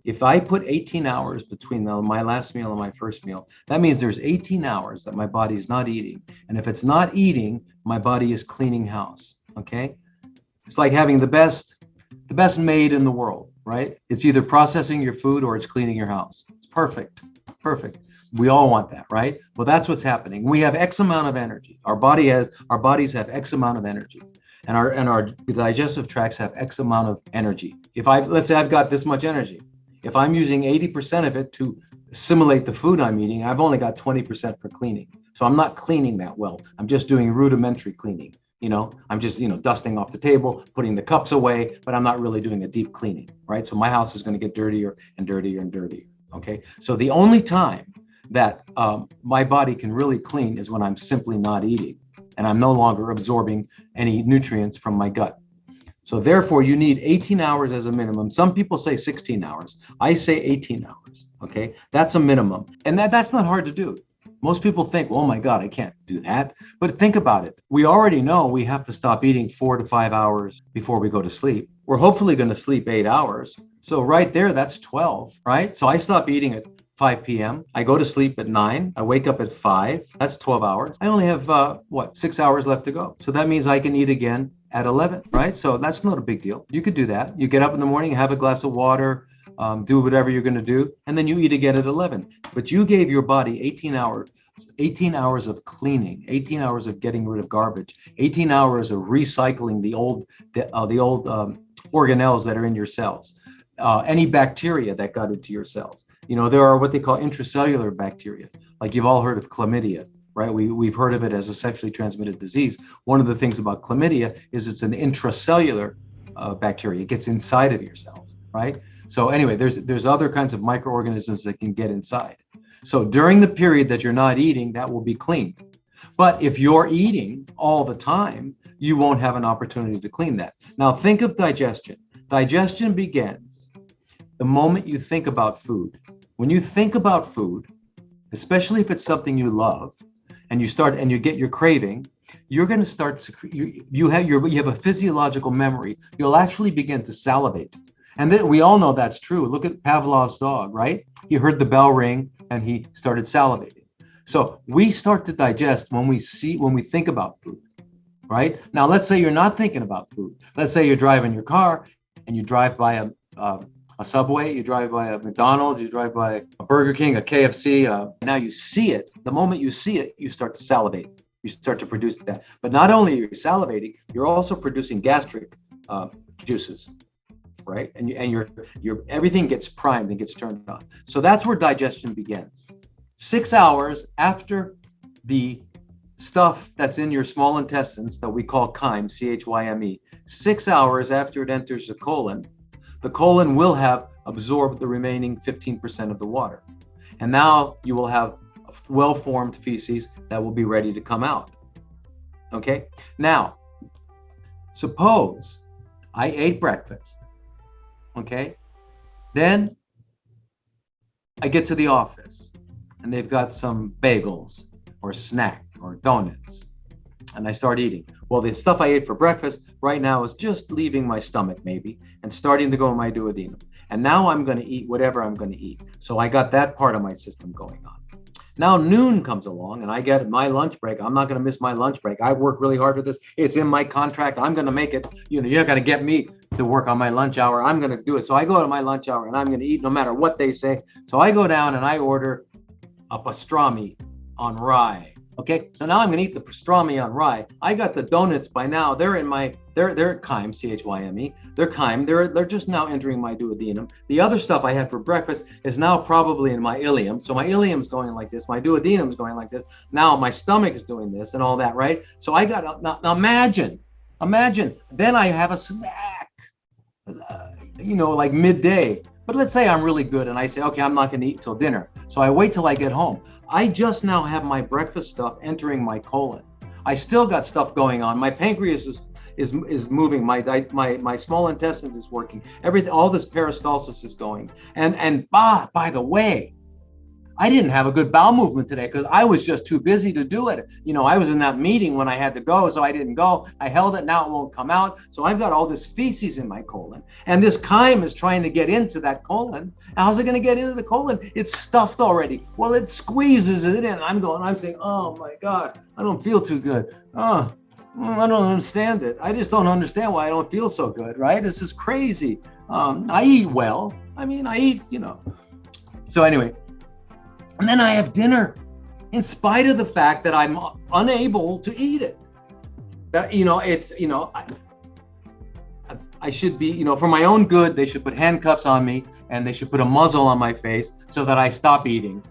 If I put 18 hours between my last meal and my first meal, that means there's 18 hours that my body's not eating. And if it's not eating, my body is cleaning house. Okay? It's like having the best maid in the world, right? It's either processing your food or it's cleaning your house. It's perfect. Perfect. We all want that, right? Well, that's what's happening. We have X amount of energy. Our bodies have X amount of energy. And our digestive tracts have X amount of energy. Let's say I've got this much energy. If I'm using 80% of it to assimilate the food I'm eating, I've only got 20% for cleaning. So I'm not cleaning that well. I'm just doing rudimentary cleaning. I'm just, dusting off the table, putting the cups away, but I'm not really doing a deep cleaning, right? So my house is going to get dirtier and dirtier and dirtier. Okay. So the only time that my body can really clean is when I'm simply not eating and I'm no longer absorbing any nutrients from my gut. So therefore, you need 18 hours as a minimum. Some people say 16 hours. I say 18 hours. Okay. That's a minimum. And that's not hard to do. Most people think, oh my God, I can't do that. But think about it. We already know we have to stop eating 4 to 5 hours before we go to sleep. We're hopefully going to sleep 8 hours. So right there, that's 12, right? So I stop eating at 5 p.m. I go to sleep at 9. I wake up at 5. That's 12 hours. I only have, 6 hours left to go. So that means I can eat again at 11, right? So that's not a big deal. You could do that. You get up in the morning, have a glass of water, do whatever you're going to do, and then you eat again at 11. But you gave your body 18 hours of cleaning, 18 hours of getting rid of garbage, 18 hours of recycling the old organelles that are in your cells, any bacteria that got into your cells. There are what they call intracellular bacteria, like you've all heard of chlamydia, right? We've heard of it as a sexually transmitted disease. One of the things about chlamydia is it's an intracellular bacteria. It gets inside of your cells, right? So anyway, there's other kinds of microorganisms that can get inside. So during the period that you're not eating, that will be cleaned. But if you're eating all the time, you won't have an opportunity to clean that. Now think of digestion. Digestion begins the moment you think about food. When you think about food, especially if it's something you love, and you get your craving, you're going to start you have a physiological memory. You'll actually begin to salivate. And then we all know that's true. Look at Pavlov's dog, right? He heard the bell ring and he started salivating. So we start to digest when we think about food, right? Now, let's say you're not thinking about food. Let's say you're driving your car and you drive by a Subway, you drive by a McDonald's, you drive by a Burger King, a KFC. Now you see it. The moment you see it, you start to salivate. You start to produce that. But not only are you salivating, you're also producing gastric juices. Right? And your everything gets primed and gets turned on. So that's where digestion begins. 6 hours after the stuff that's in your small intestines that we call chyme, CHYME, 6 hours after it enters the colon will have absorbed the remaining 15% of the water. And now you will have a well-formed feces that will be ready to come out. Okay? Now, suppose I ate breakfast. Okay, then I get to the office and they've got some bagels or snack or donuts and I start eating. Well, the stuff I ate for breakfast right now is just leaving my stomach maybe and starting to go in my duodenum. And now I'm going to eat whatever I'm going to eat. So I got that part of my system going on. Now noon comes along and I get my lunch break. I'm not going to miss my lunch break. I work really hard for this. It's in my contract. I'm going to make it. You're going to get me to work on my lunch hour. I'm going to do it. So I go to my lunch hour and I'm going to eat no matter what they say. So I go down and I order a pastrami on rye. Okay, so now I'm going to eat the pastrami on rye. I got the donuts by now. They're in they're chyme, CHYME. They're chyme. They're just now entering my duodenum. The other stuff I had for breakfast is now probably in my ileum. So my ileum's going like this. My duodenum's going like this. Now my stomach is doing this and all that, right? So I got, now imagine, then I have a snack, like midday. But let's say I'm really good and I say, okay, I'm not going to eat till dinner. So I wait till I get home. I just now have my breakfast stuff entering my colon. I still got stuff going on. My pancreas is moving. My small intestines is working. Everything, all this peristalsis is going. And by the way, I didn't have a good bowel movement today because I was just too busy to do it. I was in that meeting when I had to go, so I didn't go. I held it, now it won't come out. So I've got all this feces in my colon. And this chyme is trying to get into that colon. How's it going to get into the colon? It's stuffed already. Well, it squeezes it in. I'm saying, oh my God, I don't feel too good. I don't understand it. I just don't understand why I don't feel so good, right? This is crazy. I eat well. I eat, So anyway, and then I have dinner in spite of the fact that I'm unable to eat it. That, I should be, for my own good, they should put handcuffs on me and they should put a muzzle on my face so that I stop eating.